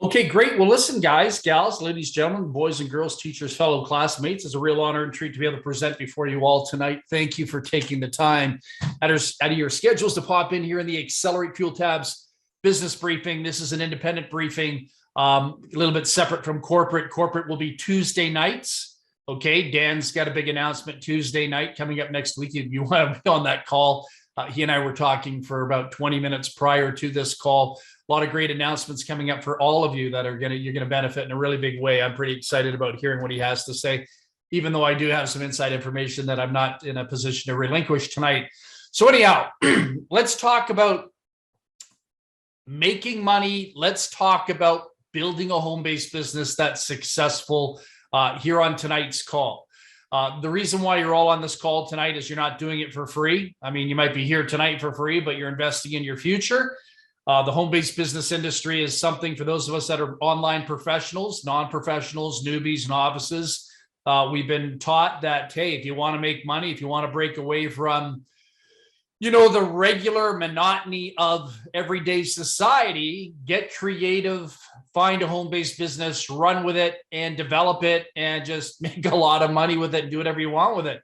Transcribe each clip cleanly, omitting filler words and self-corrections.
Okay, great. Well, listen, guys, gals, ladies, gentlemen, boys and girls, teachers, fellow classmates, it's a real honor and treat to be able to present before you all tonight. Thank you for taking the time out of your schedules to pop in here in the Xcelerate Fuel Tabs business briefing. This is an independent briefing, a little bit separate from corporate. Corporate will be Tuesday nights. Okay, Dan's got a big announcement Tuesday night coming up next week. You want to be on that call. He and I were talking for about 20 minutes prior to this call. A lot of great announcements coming up for all of you that you're going to benefit in a really big way. I'm pretty excited about hearing what he has to say, even though I do have some inside information that I'm not in a position to relinquish tonight. So anyhow, let's talk about making money. Let's talk about building a home-based business that's successful here on tonight's call. The reason why you're all on this call tonight is you're not doing it for free. I mean, you might be here tonight for free, but you're investing in your future. The home-based business industry is something for those of us that are online professionals, non-professionals, newbies, novices. We've been taught that, hey, if you want to make money, if you want to break away from, the regular monotony of everyday society, get creative, find a home-based business, run with it and develop it and just make a lot of money with it and do whatever you want with it.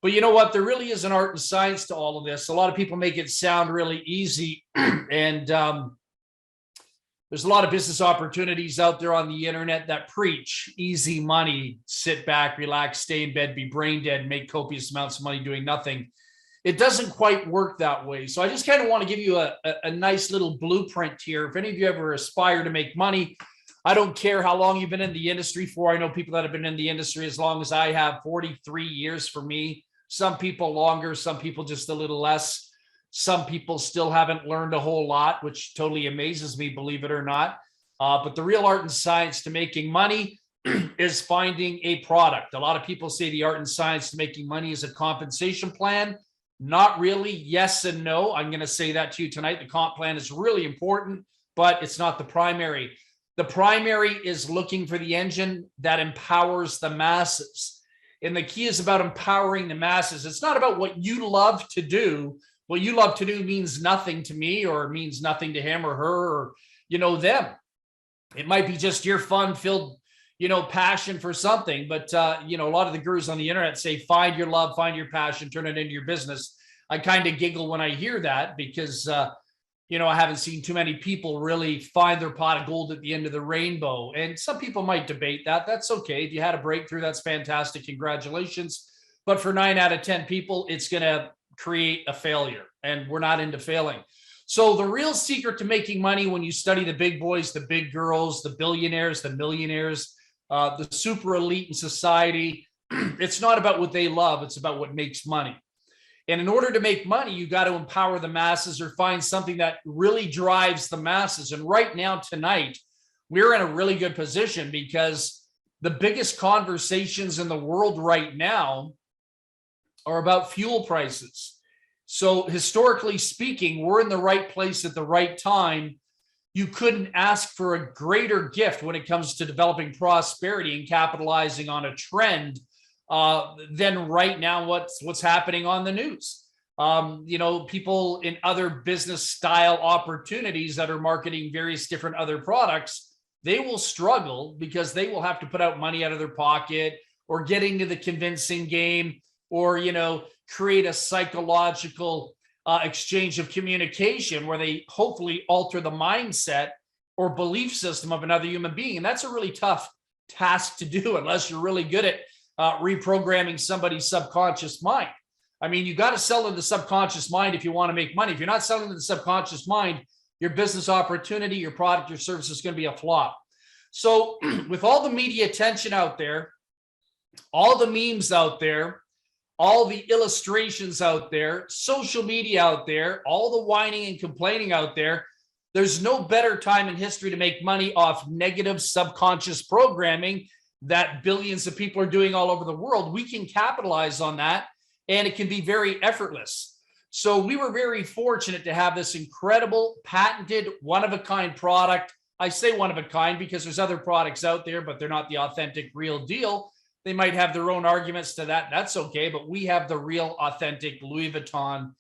But you know what? There really is an art and science to all of this. A lot of people make it sound really easy. And there's a lot of business opportunities out there on the internet that preach easy money, sit back, relax, stay in bed, be brain dead, make copious amounts of money doing nothing. It doesn't quite work that way. So I just kind of want to give you a nice little blueprint here. If any of you ever aspire to make money, I don't care how long you've been in the industry for. I know people that have been in the industry as long as I have, 43 years for me. Some people longer, some people just a little less. Some people still haven't learned a whole lot, which totally amazes me, believe it or not. But the real art and science to making money is finding a product. A lot of people say the art and science to making money is a compensation plan. Not really. Yes and no. I'm going to say that to you tonight. The comp plan is really important, but it's not the primary. The primary is looking for the engine that empowers the masses. And the key is about empowering the masses. It's not about what you love to do. What you love to do means nothing to me or means nothing to him or her or, them. It might be just your fun-filled, passion for something. But, a lot of the gurus on the internet say, find your love, find your passion, turn it into your business. I kind of giggle when I hear that because, I haven't seen too many people really find their pot of gold at the end of the rainbow. And some people might debate that. That's okay. If you had a breakthrough, that's fantastic. Congratulations. But for 9 out of 10 people, it's going to create a failure. And we're not into failing. So the real secret to making money when you study the big boys, the big girls, the billionaires, the millionaires, the super elite in society, it's not about what they love. It's about what makes money. And in order to make money, you got to empower the masses or find something that really drives the masses. And right now, tonight, we're in a really good position because the biggest conversations in the world right now are about fuel prices. So historically speaking, we're in the right place at the right time. You couldn't ask for a greater gift when it comes to developing prosperity and capitalizing on a trend than right now what's happening on the news. People in other business style opportunities that are marketing various different other products, they will struggle because they will have to put out money out of their pocket or get into the convincing game or, create a psychological exchange of communication where they hopefully alter the mindset or belief system of another human being. And that's a really tough task to do unless you're really good at reprogramming somebody's subconscious mind. I mean, you got to sell in the subconscious mind if you want to make money. If you're not selling in the subconscious mind, your business opportunity, your product, your service is going to be a flop. So with all the media attention out there, all the memes out there, all the illustrations out there, social media out there, all the whining and complaining out there, there's no better time in history to make money off negative subconscious programming that billions of people are doing all over the world. We can capitalize on that, and it can be very effortless. So we were very fortunate to have this incredible, patented, one-of-a-kind product. I say one-of-a-kind because there's other products out there, but they're not the authentic, real deal. They might have their own arguments to that. That's okay, but we have the real, authentic Louis Vuitton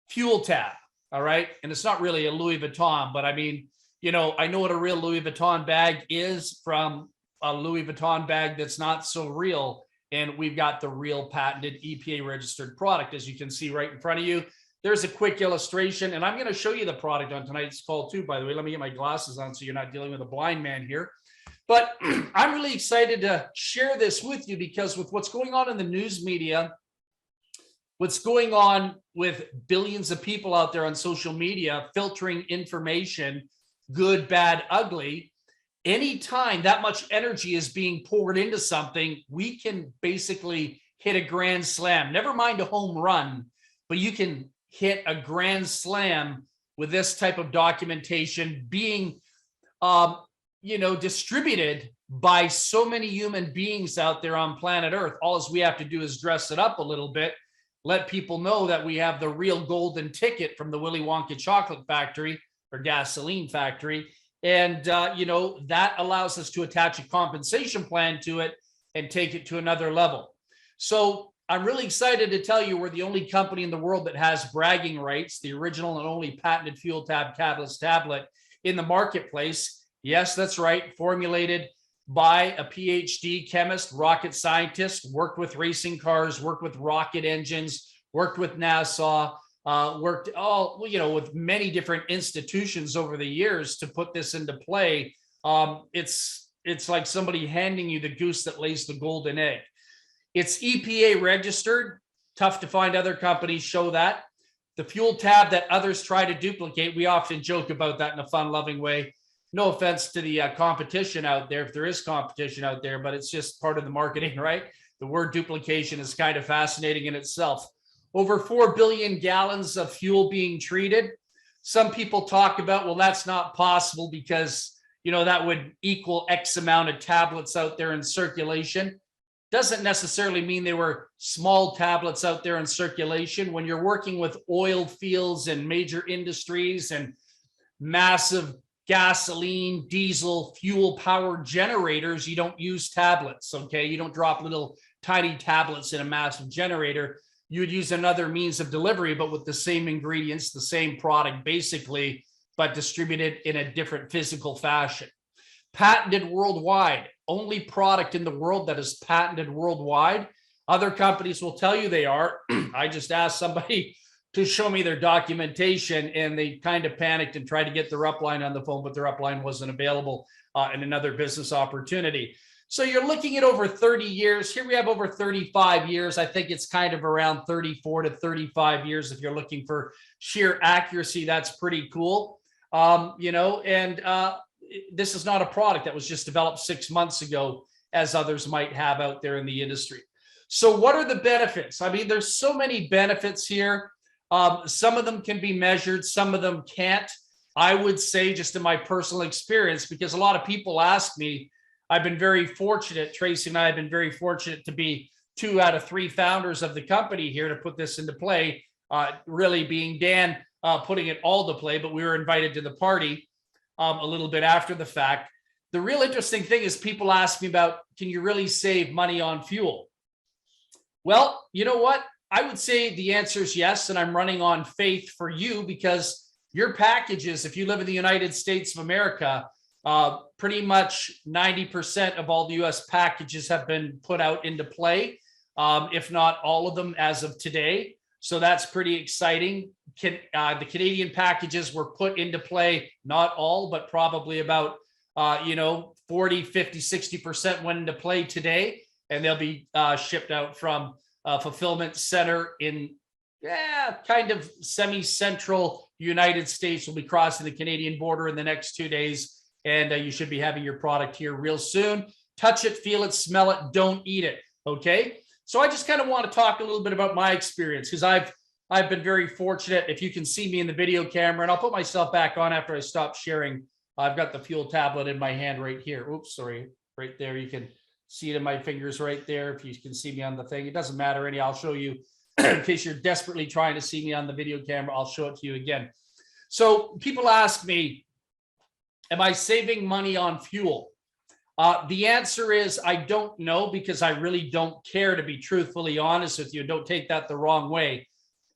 fuel tab, all right? And it's not really a Louis Vuitton, but I mean, I know what a real Louis Vuitton bag is from a Louis Vuitton bag that's not so real. And we've got the real patented EPA registered product, as you can see right in front of you. There's a quick illustration, and I'm going to show you the product on tonight's call too, by the way. Let me get my glasses on so you're not dealing with a blind man here. But I'm really excited to share this with you because with what's going on in the news media, what's going on with billions of people out there on social media filtering information, good, bad, ugly, anytime that much energy is being poured into something, we can basically hit a grand slam. Never mind a home run, but you can hit a grand slam with this type of documentation being distributed by so many human beings out there on planet Earth. All we have to do is dress it up a little bit, let people know that we have the real golden ticket from the Willy Wonka chocolate factory or gasoline factory. And, that allows us to attach a compensation plan to it and take it to another level. So I'm really excited to tell you we're the only company in the world that has bragging rights, the original and only patented fuel tab catalyst tablet in the marketplace. Yes, that's right. Formulated by a PhD chemist, rocket scientist, worked with racing cars, worked with rocket engines, worked with NASA, worked with many different institutions over the years to put this into play. It's like somebody handing you the goose that lays the golden egg. It's EPA registered. Tough to find other companies show that. The fuel tab that others try to duplicate, we often joke about that in a fun-loving way. No offense to the competition out there, if there is competition out there, but it's just part of the marketing, right? The word duplication is kind of fascinating in itself. Over 4 billion gallons of fuel being treated. Some people talk about, well, that's not possible because, that would equal X amount of tablets out there in circulation. Doesn't necessarily mean they were small tablets out there in circulation. When you're working with oil fields and major industries and massive gasoline, diesel, fuel powered generators, you don't use tablets, okay? You don't drop little tiny tablets in a massive generator. You would use another means of delivery, but with the same ingredients, the same product basically, but distributed in a different physical fashion. Patented worldwide, only product in the world that is patented worldwide. Other companies will tell you they are. I just asked somebody to show me their documentation and they kind of panicked and tried to get their upline on the phone, but their upline wasn't available in another business opportunity. So you're looking at over 30 years. Here we have over 35 years. I think it's kind of around 34 to 35 years. If you're looking for sheer accuracy, that's pretty cool. This is not a product that was just developed 6 months ago, as others might have out there in the industry. So what are the benefits? I mean, there's so many benefits here. Some of them can be measured, some of them can't. I would say, just in my personal experience, because a lot of people ask me, I've been very fortunate, Tracy and I have been very fortunate to be 2 out of 3 founders of the company here to put this into play, really being Dan putting it all to play, but we were invited to the party a little bit after the fact. The real interesting thing is people ask me about, can you really save money on fuel? Well, you know what? I would say the answer is yes, and I'm running on faith for you because your packages, if you live in the United States of America, pretty much 90% of all the US packages have been put out into play, if not all of them as of today. So that's pretty exciting. The Canadian packages were put into play, not all, but probably about 40, 50, 60% went into play today, and they'll be shipped out from a fulfillment center in kind of semi-central United States. Will be crossing the Canadian border in the next 2 days, and you should be having your product here real soon. Touch it, feel it, smell it, don't eat it, okay? So I just kind of want to talk a little bit about my experience because I've been very fortunate. If you can see me in the video camera, and I'll put myself back on after I stop sharing. I've got the fuel tablet in my hand right here. Oops, sorry, right there. You can see it in my fingers right there. If you can see me on the thing, it doesn't matter any. I'll show you in case you're desperately trying to see me on the video camera. I'll show it to you again. So people ask me, am I saving money on fuel? The answer is I don't know because I really don't care, to be truthfully honest with you. Don't take that the wrong way.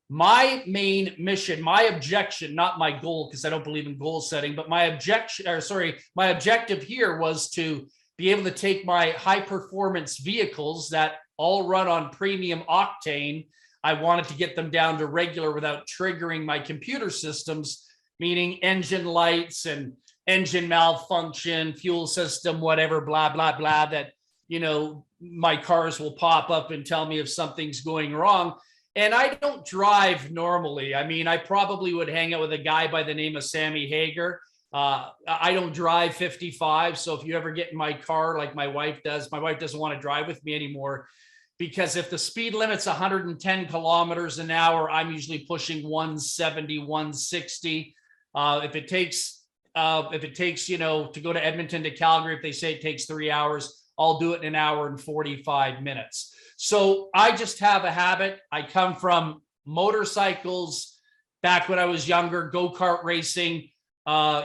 My main mission, my objection, not my goal, because I don't believe in goal setting, but my objection, or sorry, my objective here was to be able to take my high performance vehicles that all run on premium octane. I wanted to get them down to regular without triggering my computer systems, meaning engine lights and engine malfunction, fuel system, whatever, blah, blah, blah, that, you know, my cars will pop up and tell me if something's going wrong. And I don't drive normally. I mean, I probably would hang out with a guy by the name of Sammy Hager. I don't drive 55. So if you ever get in my car, like my wife does, my wife doesn't want to drive with me anymore, because if the speed limit's 110 kilometers an hour, I'm usually pushing 170, 160. If it takes, you know, to go to Edmonton to Calgary, if they say it takes 3 hours, I'll do it in an hour and 45 minutes. So I just have a habit. I come from motorcycles back when I was younger, go-kart racing,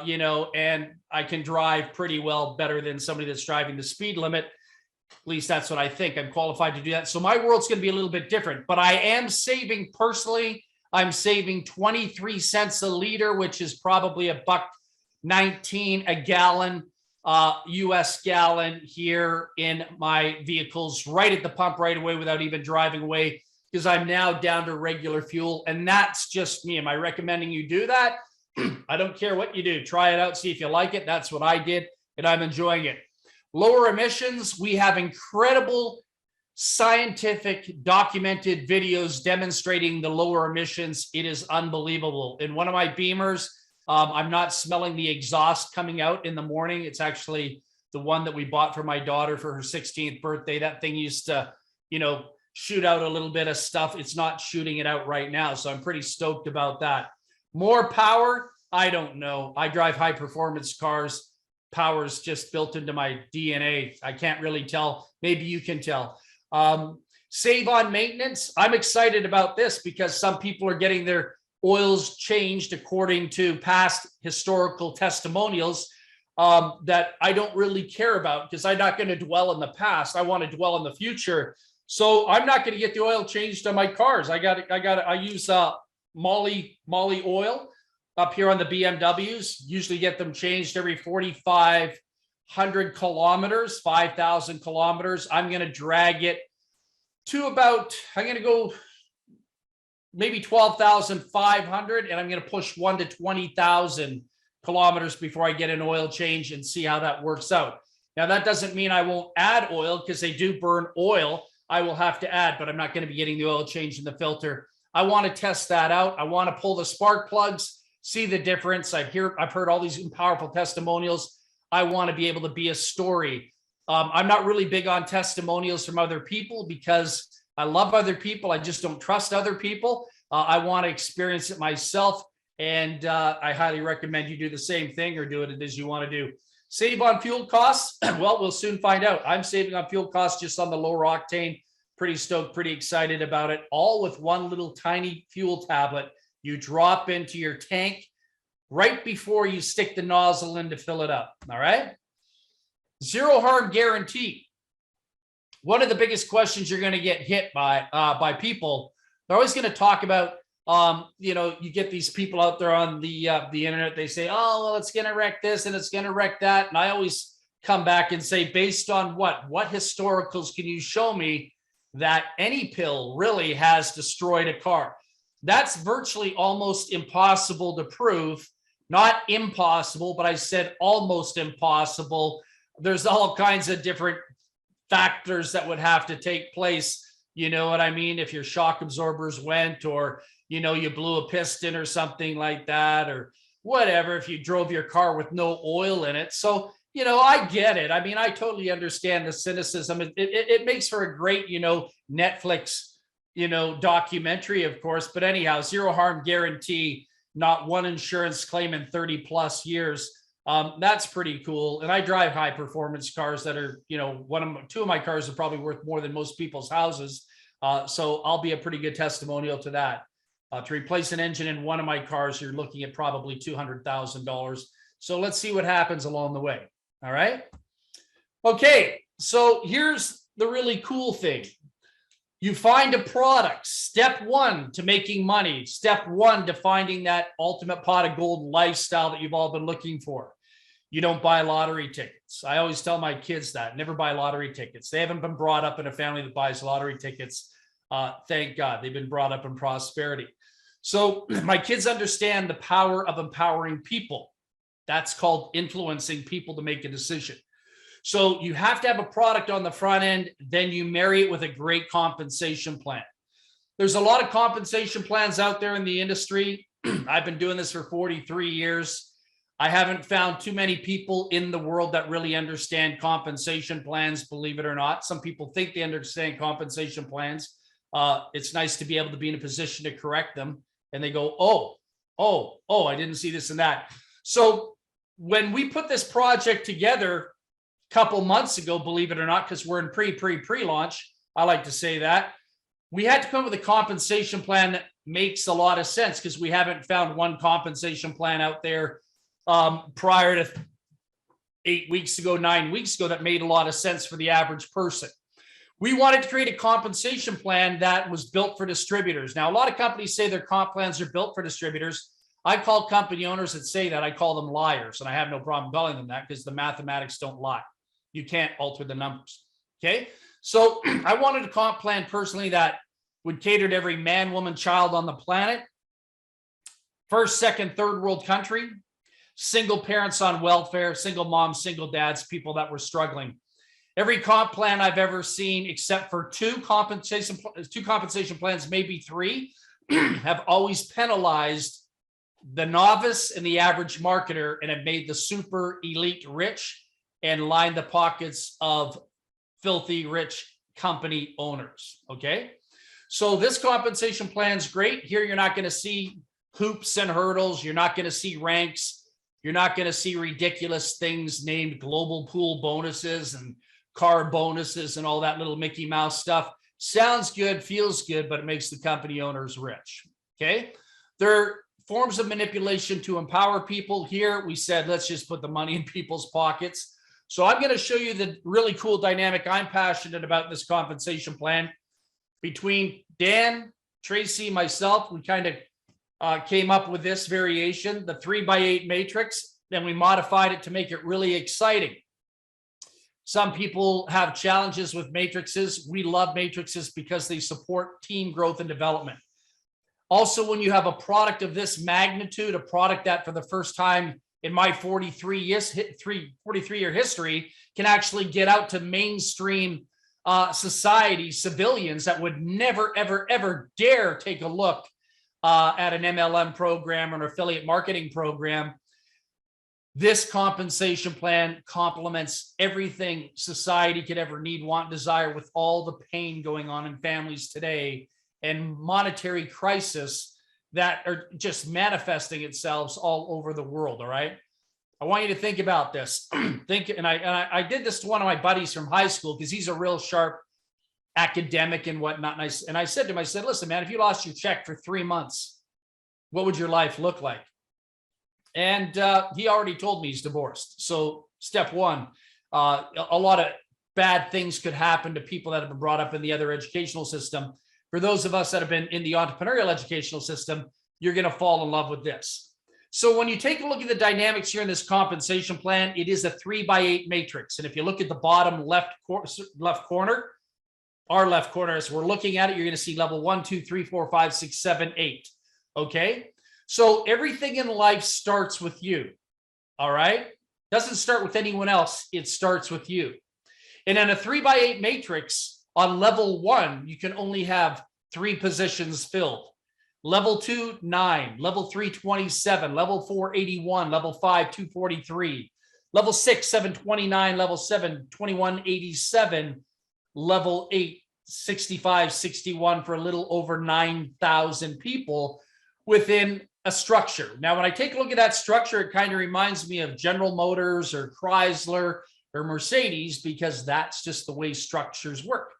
you know, and I can drive pretty well, better than somebody that's driving the speed limit. At least that's what I think. I'm qualified to do that. So my world's going to be a little bit different, but I am saving personally. I'm saving 23 cents a liter, which is probably $1.19 a gallon. US gallon here in my vehicles right at the pump right away without even driving away, because I'm now down to regular fuel. And that's just me. Am I recommending you do that? I don't care what you do. Try it out, see if you like it. That's what I did, and I'm enjoying it. Lower emissions. We have incredible scientific documented videos demonstrating the lower emissions. It is unbelievable. In one of my Beamers, I'm not smelling the exhaust coming out in the morning. It's actually the one that we bought for my daughter for her 16th birthday. That thing used to, you know, shoot out a little bit of stuff. It's not shooting it out right now. So I'm pretty stoked about that. More power. I don't know. I drive high performance cars. Power's just built into my DNA. I can't really tell. Maybe you can tell. Save on maintenance. I'm excited about this because some people are getting their oils changed according to past historical testimonials that I don't really care about, because I'm not going to dwell in the past. I want to dwell in the future. So I'm not going to get the oil changed on my cars. I use Molly oil up here on the BMWs. Usually get them changed every 4,500 kilometers, 5,000 kilometers. I'm going to drag it to about, I'm going to go maybe 12,500, and I'm going to push 1 to 20,000 kilometers before I get an oil change and see how that works out. Now, that doesn't mean I won't add oil, because they do burn oil. I will have to add, but I'm not going to be getting the oil change in the filter. I want to test that out. I want to pull the spark plugs, see the difference. I've heard all these powerful testimonials. I want to be able to be a story. I'm not really big on testimonials from other people, because I love other people. I just don't trust other people. I want to experience it myself. And I highly recommend you do the same thing, or do it as you want to do. Save on fuel costs. Well, we'll soon find out. I'm saving on fuel costs just on the lower octane. Pretty stoked, pretty excited about it. All with one little tiny fuel tablet you drop into your tank right before you stick the nozzle in to fill it up. All right. Zero harm guarantee. One of the biggest questions you're going to get hit by people. They're always going to talk about, you know, you get these people out there on the internet. They say, oh, well, it's going to wreck this and it's going to wreck that. And I always come back and say, based on what historicals can you show me that any pill really has destroyed a car? That's virtually almost impossible to prove. Not impossible, but I said almost impossible. There's all kinds of different factors that would have to take place. You know what I mean? If your shock absorbers went, or, you know, you blew a piston or something like that, or whatever, if you drove your car with no oil in it. So, you know, I get it. I mean, I totally understand the cynicism. It makes for a great, you know, Netflix, you know, documentary, of course. But anyhow, zero harm guarantee, not one insurance claim in 30 plus years. That's pretty cool. And I drive high performance cars that are, you know, two of my cars are probably worth more than most people's houses. So I'll be a pretty good testimonial to that. To replace an engine in one of my cars, you're looking at probably $200,000. So let's see what happens along the way. All right. Okay. So here's the really cool thing. You find a product, step one to making money, step one to finding that ultimate pot of gold lifestyle that you've all been looking for. You don't buy lottery tickets. I always tell my kids that, never buy lottery tickets. They haven't been brought up in a family that buys lottery tickets. Thank God. They've been brought up in prosperity. So my kids understand the power of empowering people. That's called influencing people to make a decision. So you have to have a product on the front end, then you marry it with a great compensation plan. There's a lot of compensation plans out there in the industry. I've been doing this for 43 years. I haven't found too many people in the world that really understand compensation plans, believe it or not. Some people think they understand compensation plans. It's nice to be able to be in a position to correct them. And they go, oh, I didn't see this and that. So when we put this project together a couple months ago, believe it or not, because we're in pre-launch, I like to say that, we had to come up with a compensation plan that makes a lot of sense because we haven't found one compensation plan out there prior to 8 weeks ago, 9 weeks ago, that made a lot of sense for the average person. We wanted to create a compensation plan that was built for distributors. Now, a lot of companies say their comp plans are built for distributors. I call company owners that say that, I call them liars, and I have no problem calling them that because the mathematics don't lie. You can't alter the numbers, okay? So I wanted a comp plan personally that would cater to every man, woman, child on the planet. First, second, third world country. Single parents on welfare, single moms, single dads, people that were struggling. Every comp plan I've ever seen, except for two compensation plans, maybe three, have always penalized the novice and the average marketer and have made the super elite rich and lined the pockets of filthy rich company owners, okay? So this compensation plan is great. Here you're not going to see hoops and hurdles. You're not going to see ranks. You're not going to see ridiculous things named global pool bonuses and car bonuses and all that little Mickey Mouse stuff. Sounds good, feels good, but it makes the company owners rich, okay? There are forms of manipulation to empower people. Here we said, let's just put the money in people's pockets. So I'm going to show you the really cool dynamic I'm passionate about in this compensation plan. Between Dan, Tracy, myself, we kind of came up with this variation, the 3x8 matrix. Then we modified it to make it really exciting. Some people have challenges with matrices. We love matrices because they support team growth and development. Also, when you have a product of this magnitude, a product that for the first time in my 43-year history can actually get out to mainstream society, civilians that would never, ever, ever dare take a look at an MLM program or an affiliate marketing program. This compensation plan complements everything society could ever need, want, desire, with all the pain going on in families today and monetary crisis that are just manifesting itself all over the world. All right. I want you to think about this. I did this to one of my buddies from high school because he's a real sharp academic and whatnot. And I said to him, I said, listen, man, if you lost your check for 3 months, what would your life look like? And he already told me he's divorced. So step one, a lot of bad things could happen to people that have been brought up in the other educational system. For those of us that have been in the entrepreneurial educational system, you're going to fall in love with this. So when you take a look at the dynamics here in this compensation plan, it is a 3x8 matrix. And if you look at the bottom left corner, our left corner, as we're looking at it, you're going to see level 1, 2, 3, 4, 5, 6, 7, 8. Okay. So everything in life starts with you. All right. Doesn't start with anyone else. It starts with you. And in a 3x8 matrix on level 1, you can only have 3 positions filled. Level 2, 9, level 3, 27, level 4, 81, level 5, 243, level 6, 729, level 7, 2187, level 8, 65, 61 for a little over 9,000 people within a structure. Now, when I take a look at that structure, it kind of reminds me of General Motors or Chrysler or Mercedes, because that's just the way structures work.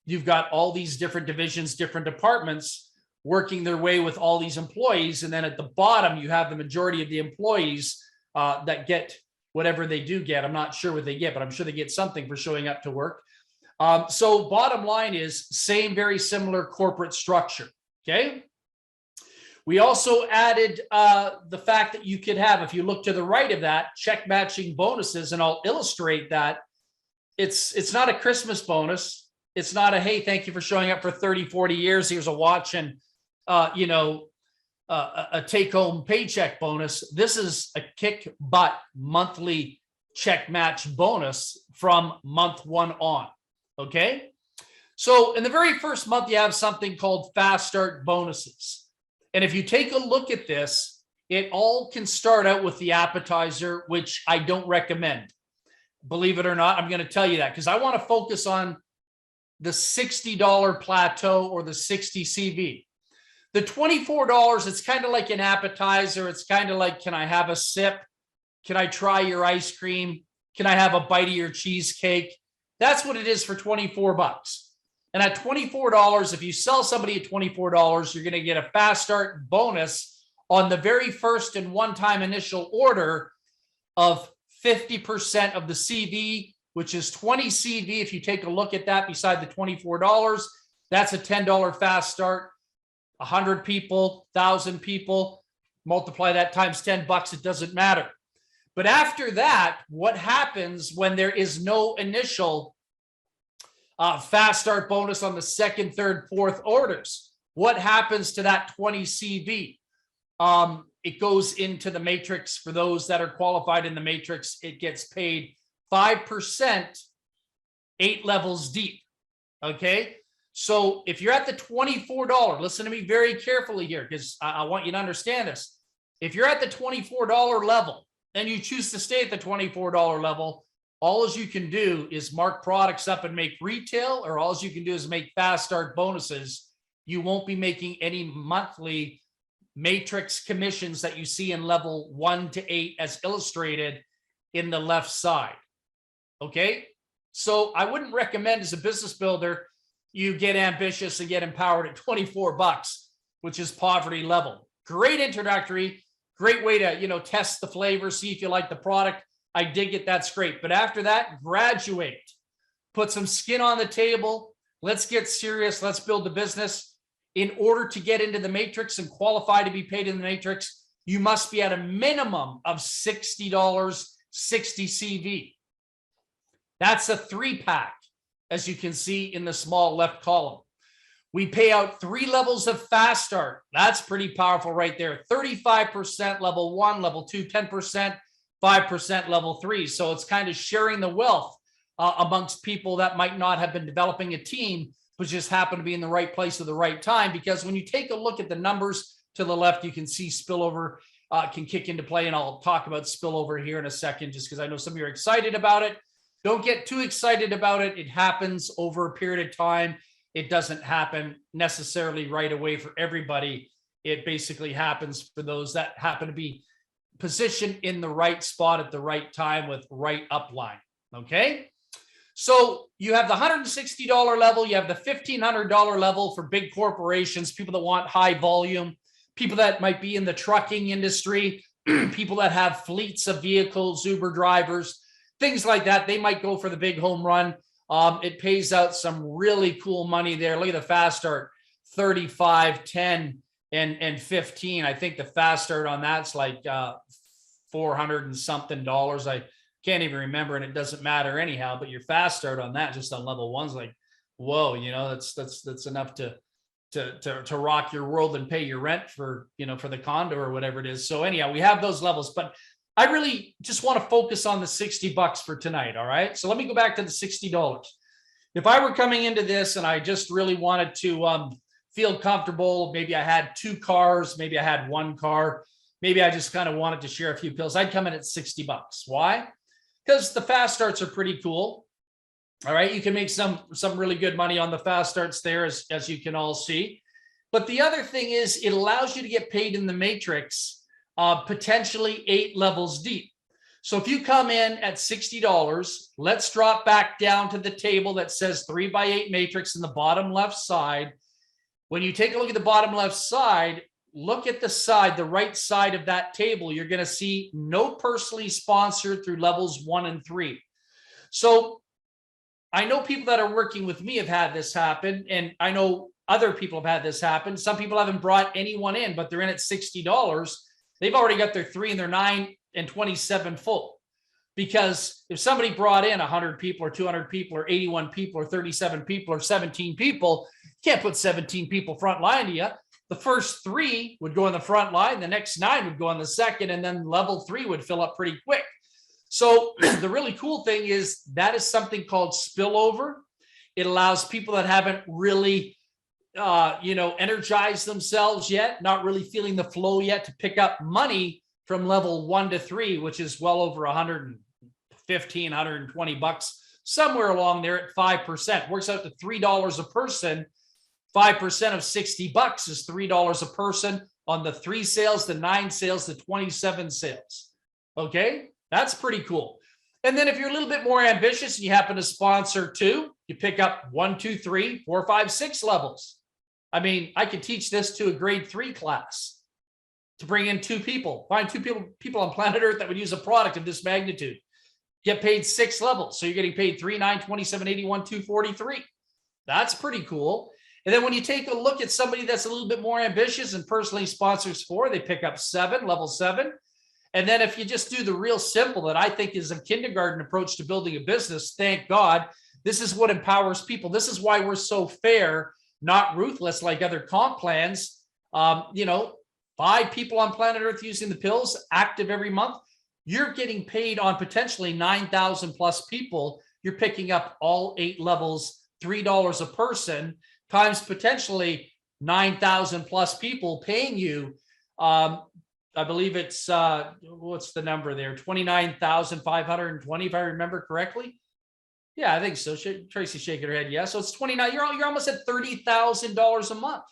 You've got all these different divisions, different departments working their way with all these employees. And then at the bottom, you have the majority of the employees that get whatever they do get. I'm not sure what they get, but I'm sure they get something for showing up to work. So bottom line is same, very similar corporate structure. Okay. We also added the fact that you could have, if you look to the right of that, check matching bonuses, and I'll illustrate that. It's not a Christmas bonus. It's not a, hey, thank you for showing up for 30, 40 years. Here's a watch and, a take-home paycheck bonus. This is a kick butt monthly check match bonus from month one on. Okay. So in the very first month, you have something called fast start bonuses. And if you take a look at this, it all can start out with the appetizer, which I don't recommend. Believe it or not, I'm going to tell you that because I want to focus on the $60 plateau or the 60 CV. The $24, it's kind of like an appetizer. It's kind of like, can I have a sip? Can I try your ice cream? Can I have a bite of your cheesecake? That's what it is for 24 bucks. And at $24, if you sell somebody at $24, you're going to get a fast start bonus on the very first and one-time initial order of 50% of the CV, which is 20 CV. If you take a look at that beside the $24, that's a $10 fast start. 100 people, 1,000 people, multiply that times 10 bucks, it doesn't matter. But after that, what happens when there is no initial fast start bonus on the second, third, fourth orders? What happens to that 20 CV? It goes into the matrix. For those that are qualified in the matrix, it gets paid 5%, 8 levels deep. Okay. So if you're at the $24, listen to me very carefully here, because I want you to understand this. If you're at the $24 level and you choose to stay at the $24 level, all you can do is mark products up and make retail, or all you can do is make fast start bonuses. You won't be making any monthly matrix commissions that you see in level 1 to 8 as illustrated in the left side. Okay. So I wouldn't recommend as a business builder, you get ambitious and get empowered at 24 bucks, which is poverty level. Great introductory, great way to, test the flavor, see if you like the product. I dig it. That's great. But after that, graduate, put some skin on the table. Let's get serious. Let's build the business. In order to get into the matrix and qualify to be paid in the matrix, you must be at a minimum of $60, 60 CV. That's a 3-pack, as you can see in the small left column. We pay out 3 levels of fast start. That's pretty powerful right there. 35% level 1, level 2, 10%, 5% level 3. So it's kind of sharing the wealth amongst people that might not have been developing a team, but just happen to be in the right place at the right time. Because when you take a look at the numbers to the left, you can see spillover can kick into play. And I'll talk about spillover here in a second, just because I know some of you are excited about it. Don't get too excited about it. It happens over a period of time. It doesn't happen necessarily right away for everybody. It basically happens for those that happen to be positioned in the right spot at the right time with right upline. Okay. So you have the $160 level. You have the $1,500 level for big corporations, people that want high volume, people that might be in the trucking industry, people that have fleets of vehicles, Uber drivers, things like that. They might go for the big home run. It pays out some really cool money there. Look at the fast start, 35, 10, and 15. I think the fast start on that's like 400 and something dollars. I can't even remember, and it doesn't matter anyhow. But your fast start on that, just on level 1's like, whoa, that's enough to rock your world and pay your rent for for the condo or whatever it is. So anyhow, we have those levels, but I really just want to focus on the 60 bucks for tonight. All right. So let me go back to the $60. If I were coming into this and I just really wanted to feel comfortable, maybe I had 2 cars, maybe I had 1 car, maybe I just kind of wanted to share a few pills, I'd come in at 60 bucks. Why? Because the fast starts are pretty cool. All right. You can make some really good money on the fast starts there, as you can all see. But the other thing is it allows you to get paid in the matrix potentially 8 levels deep. So if you come in at $60, let's drop back down to the table that says 3x8 matrix in the bottom left side. When you take a look at the bottom left side, look at the side, the right side of that table, you're going to see no personally sponsored through levels 1 and 3. So I know people that are working with me have had this happen, and I know other people have had this happen. Some people haven't brought anyone in, but they're in at $60. They've already got their 3 and their 9 and 27 full. Because if somebody brought in 100 people or 200 people or 81 people or 37 people or 17 people, you can't put 17 people front line to you. The first 3 would go in the front line, the next 9 would go on the second, and then level 3 would fill up pretty quick. So the really cool thing is that is something called spillover. It allows people that haven't really energized themselves yet, not really feeling the flow yet, to pick up money from level 1 to 3, which is well over $115, $120, somewhere along there at 5%. Works out to $3 a person. 5% of $60 is $3 a person on the 3 sales, the 9 sales, the 27 sales. Okay, that's pretty cool. And then if you're a little bit more ambitious and you happen to sponsor 2, you pick up 1, 2, 3, 4, 5, 6 levels. I mean, I could teach this to a grade 3 class. To bring in 2 people, find 2 people on planet Earth that would use a product of this magnitude. Get paid 6 levels. So you're getting paid 3, 9, 27, 81, 243. That's pretty cool. And then when you take a look at somebody that's a little bit more ambitious and personally sponsors 4, they pick up 7, level 7. And then if you just do the real simple that I think is a kindergarten approach to building a business, thank God, this is what empowers people. This is why we're so fair, not ruthless like other comp plans. 5 people on planet Earth using the pills, active every month. You're getting paid on potentially 9,000 plus people. You're picking up all 8 levels, $3 a person, times potentially 9,000 plus people paying you. I believe it's, what's the number there? 29,520, if I remember correctly. Yeah, I think so. Tracy's shaking her head. Yeah, so it's 29. You're almost at $30,000 a month.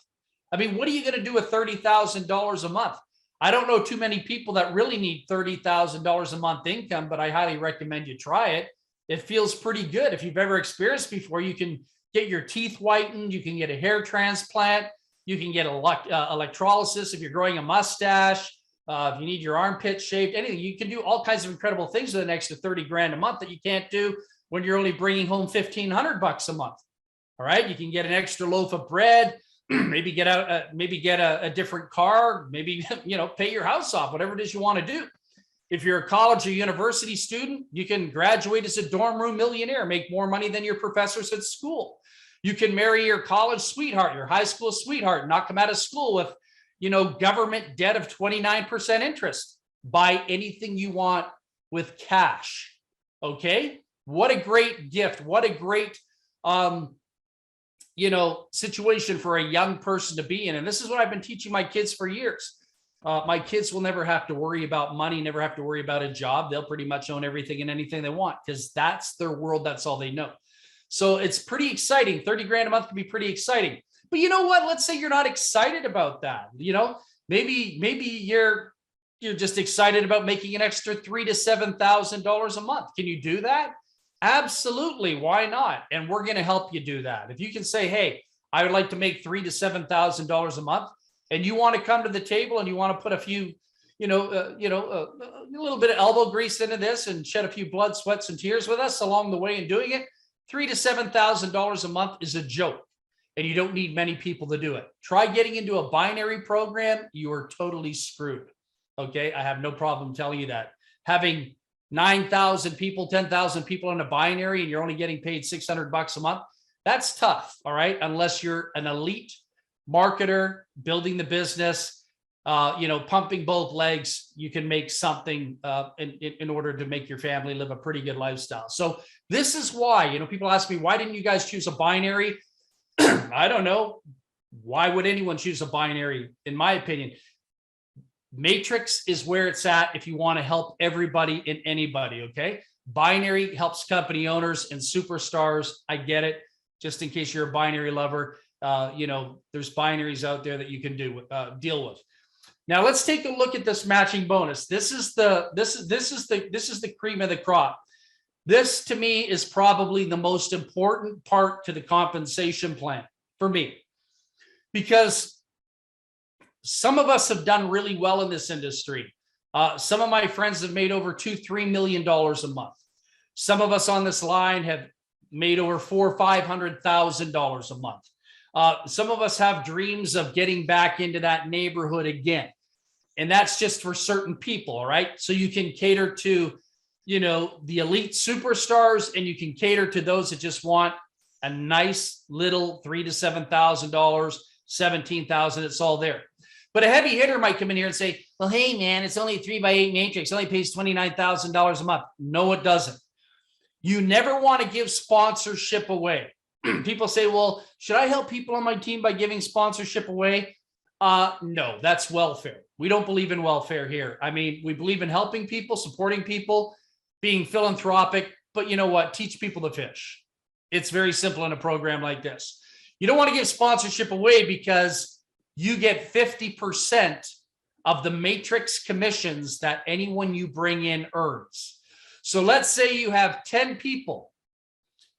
I mean, what are you going to do with $30,000 a month? I don't know too many people that really need $30,000 a month income, but I highly recommend you try it. It feels pretty good. If you've ever experienced before, you can get your teeth whitened. You can get a hair transplant. You can get electrolysis if you're growing a mustache. If you need your armpit shaved, anything. You can do all kinds of incredible things with an extra 30 grand a month that you can't do when you're only bringing home $1,500 a month. All right. You can get an extra loaf of bread. Maybe get a different car, maybe, pay your house off, whatever it is you want to do. If you're a college or university student, you can graduate as a dorm room millionaire, make more money than your professors at school. You can marry your college sweetheart, your high school sweetheart, not come out of school with, government debt of 29% interest. Buy anything you want with cash. Okay. What a great gift. What a great, situation for a young person to be in. And this is what I've been teaching my kids for years. My kids will never have to worry about money, never have to worry about a job. They'll pretty much own everything and anything they want because that's their world. That's all they know. So it's pretty exciting. 30 grand a month can be pretty exciting. But you know what? Let's say you're not excited about that. Maybe you're just excited about making an extra $3,000 to $7,000 a month. Can you do that? Absolutely. Why not? And we're going to help you do that. If you can say, hey, I would like to make $3,000 to $7,000 a month, and you want to come to the table and you want to put a few, a little bit of elbow grease into this and shed a few blood, sweats, and tears with us along the way in doing it, $3,000 to $7,000 a month is a joke, and you don't need many people to do it. Try getting into a binary program. You are totally screwed. Okay. I have no problem telling you that. Having 9,000 people, 10,000 people in a binary, and you're only getting paid $600 a month. That's tough. All right. Unless you're an elite marketer, building the business, pumping both legs, you can make something in order to make your family live a pretty good lifestyle. So this is why, people ask me, why didn't you guys choose a binary? I don't know. Why would anyone choose a binary? In my opinion, matrix is where it's at if you want to help everybody and anybody, okay? Binary helps company owners and superstars. I get it. Just in case you're a binary lover, there's binaries out there that you can deal with. Now let's take a look at this matching bonus. This is the cream of the crop. This to me is probably the most important part to the compensation plan for me, because some of us have done really well in this industry. Some of my friends have made over $2-3 million a month. Some of us on this line have made over $400,000 or $500,000 a month. Some of us have dreams of getting back into that neighborhood again. And that's just for certain people, all right? So you can cater to, you know, the elite superstars, and you can cater to those that just want a nice little $3,000 to $7,000, $17,000. It's all there. But a heavy hitter might come in here and say, well, hey, man, it's only a 3x8 matrix. It only pays $29,000 a month. No, it doesn't. You never want to give sponsorship away. People say, well, should I help people on my team by giving sponsorship away? No, that's welfare. We don't believe in welfare here. I mean, we believe in helping people, supporting people, being philanthropic, but you know what? Teach people to fish. It's very simple in a program like this. You don't want to give sponsorship away because you get 50% of the matrix commissions that anyone you bring in earns. So let's say you have 10 people,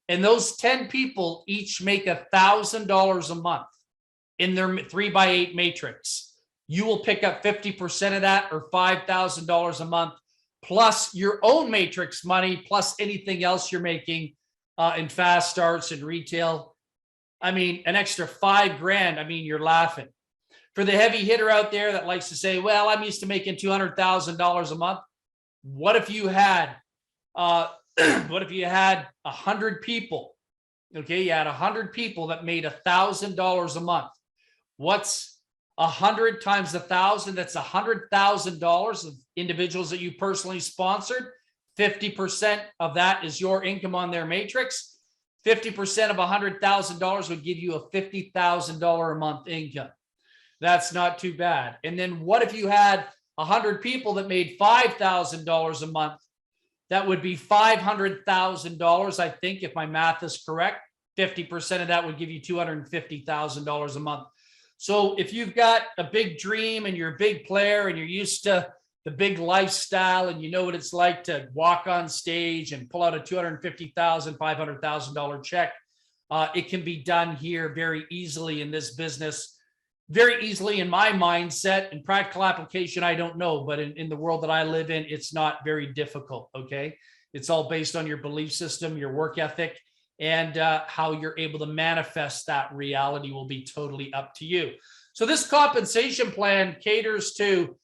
and those 10 people each make $1,000 a month in their 3x8 matrix. You will pick up 50% of that, or $5,000 a month, plus your own matrix money, plus anything else you're making in fast starts and retail. I mean, an extra $5,000. I mean, you're laughing. For the heavy hitter out there that likes to say, well, I'm used to making $200,000 a month. What if you had, what if you had 100 people? Okay, you had 100 people that made $1,000 a month. What's 100 times 1,000? That's $100,000 of individuals that you personally sponsored. 50% of that is your income on their matrix. 50% of $100,000 would give you a $50,000 a month income. That's not too bad. And then what if you had 100 people that made $5,000 a month? That would be $500,000, I think, if my math is correct. 50% of that would give you $250,000 a month. So if you've got a big dream and you're a big player and you're used to the big lifestyle and you know what it's like to walk on stage and pull out a $250,000, $500,000 check, it can be done here very easily in this business. Very easily in my mindset. and practical application, I don't know, but in the world that I live in, it's not very difficult, okay? It's all based on your belief system, your work ethic, and how you're able to manifest that reality will be totally up to you. So this compensation plan caters to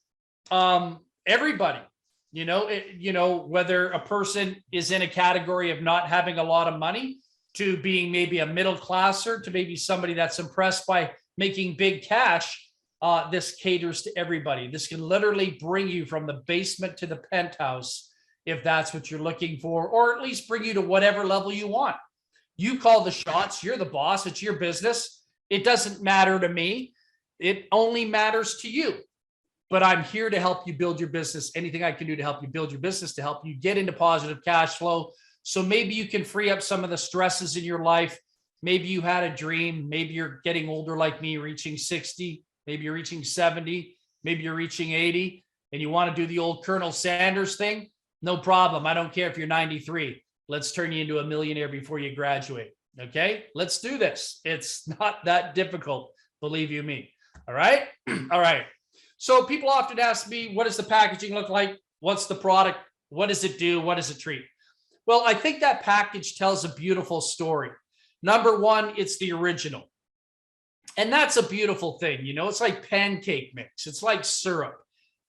everybody, you know, whether a person is in a category of not having a lot of money to being maybe a middle classer to maybe somebody that's impressed by making big cash. This caters to everybody. This can literally bring you from the basement to the penthouse if that's what you're looking for, or at least bring you to whatever level you want. You call the shots. You're the boss. It's your business. It doesn't matter to me. It only matters to you. But I'm here to help you build your business. Anything I can do to help you build your business, to help you get into positive cash flow. So maybe you can free up some of the stresses in your life. Maybe you had a dream. Maybe you're getting older like me, reaching 60. Maybe you're reaching 70. Maybe you're reaching 80, and you want to do the old Colonel Sanders thing. No problem. I don't care if you're 93. Let's turn you into a millionaire before you graduate. Okay, let's do this. It's not that difficult, believe you me. All right. All right. So people often ask me, what does the packaging look like? What's the product? What does it do? What does it treat? Well, I think that package tells a beautiful story. Number one, it's the original. And that's a beautiful thing. You know, it's like pancake mix. It's like syrup.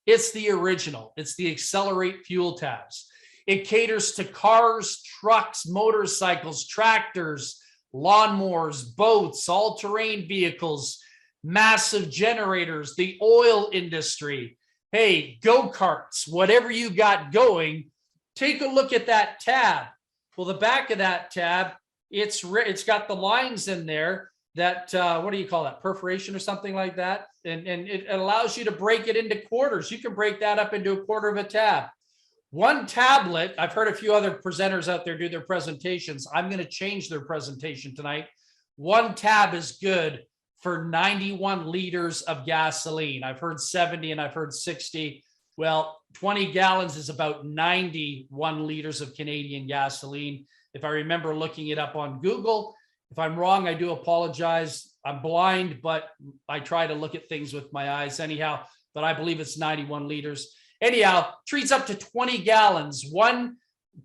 It's the original. It's the Xcelerate fuel tabs. It caters to cars, trucks, motorcycles, tractors, lawnmowers, boats, all-terrain vehicles, massive generators, the oil industry. Hey, go-karts, whatever you got going, take a look at that tab. Well, the back of that tab, it's got the lines in there that, what do you call that? Perforation or something like that. And it allows you to break it into quarters. You can break that up into a quarter of a tab. One tablet, I've heard a few other presenters out there do their presentations. I'm going to change their presentation tonight. One tab is good for 91 liters of gasoline. I've heard 70 and I've heard 60. Well, 20 gallons is about 91 liters of Canadian gasoline. If I remember looking it up on Google. If I'm wrong, I do apologize. I'm blind, but I try to look at things with my eyes anyhow, but I believe it's 91 liters. Anyhow, treats up to 20 gallons. One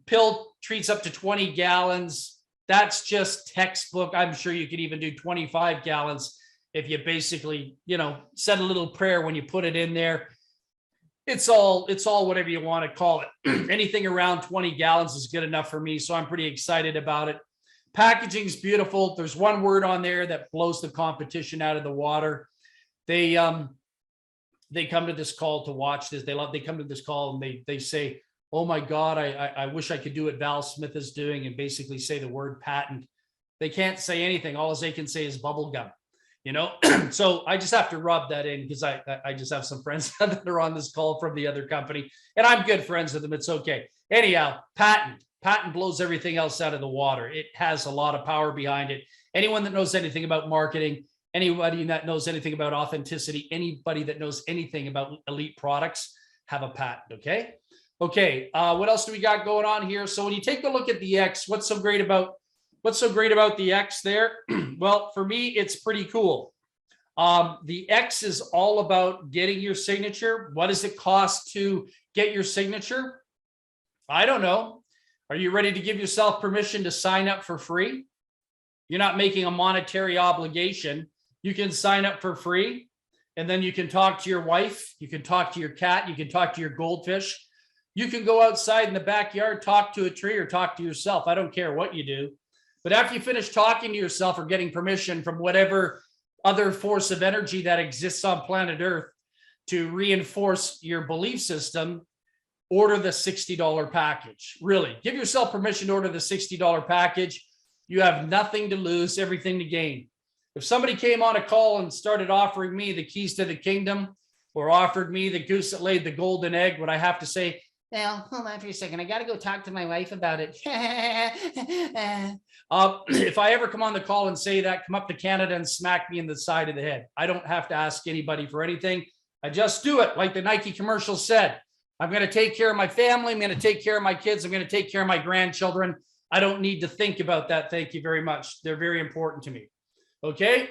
pill treats up to 20 gallons. That's just textbook. I'm sure you could even do 25 gallons if you basically, said a little prayer when you put it in there. It's all whatever you want to call it. Anything around 20 gallons is good enough for me. So I'm pretty excited about it. Packaging's beautiful. There's one word on there that blows the competition out of the water. They come to this call to watch this. They come to this call and they say, oh my God, I wish I could do what Val Smith is doing and basically say the word patent. They can't say anything. All they can say is bubble gum, So I just have to rub that in because I just have some friends that are on this call from the other company and I'm good friends with them. It's okay. Anyhow, patent blows everything else out of the water. It has a lot of power behind it. Anyone that knows anything about marketing, anybody that knows anything about authenticity, anybody that knows anything about elite products have a patent. Okay. What else do we got going on here? So when you take a look at the X, what's so great about the X there? Well, for me, it's pretty cool. The X is all about getting your signature. What does it cost to get your signature? I don't know. Are you ready to give yourself permission to sign up for free? You're not making a monetary obligation. You can sign up for free, and then you can talk to your wife. You can talk to your cat. You can talk to your goldfish. You can go outside in the backyard, talk to a tree, or talk to yourself. I don't care what you do. But after you finish talking to yourself or getting permission from whatever other force of energy that exists on planet Earth to reinforce your belief system, order the $60 package. Really, give yourself permission to order the $60 package. You have nothing to lose, everything to gain. If somebody came on a call and started offering me the keys to the kingdom or offered me the goose that laid the golden egg, would I have to say, now, hold on for a second, I got to go talk to my wife about it. If I ever come on the call and say that, come up to Canada and smack me in the side of the head. I don't have to ask anybody for anything. I just do it like the Nike commercial said. I'm going to take care of my family. I'm going to take care of my kids. I'm going to take care of my grandchildren. I don't need to think about that. Thank you very much. They're very important to me. Okay.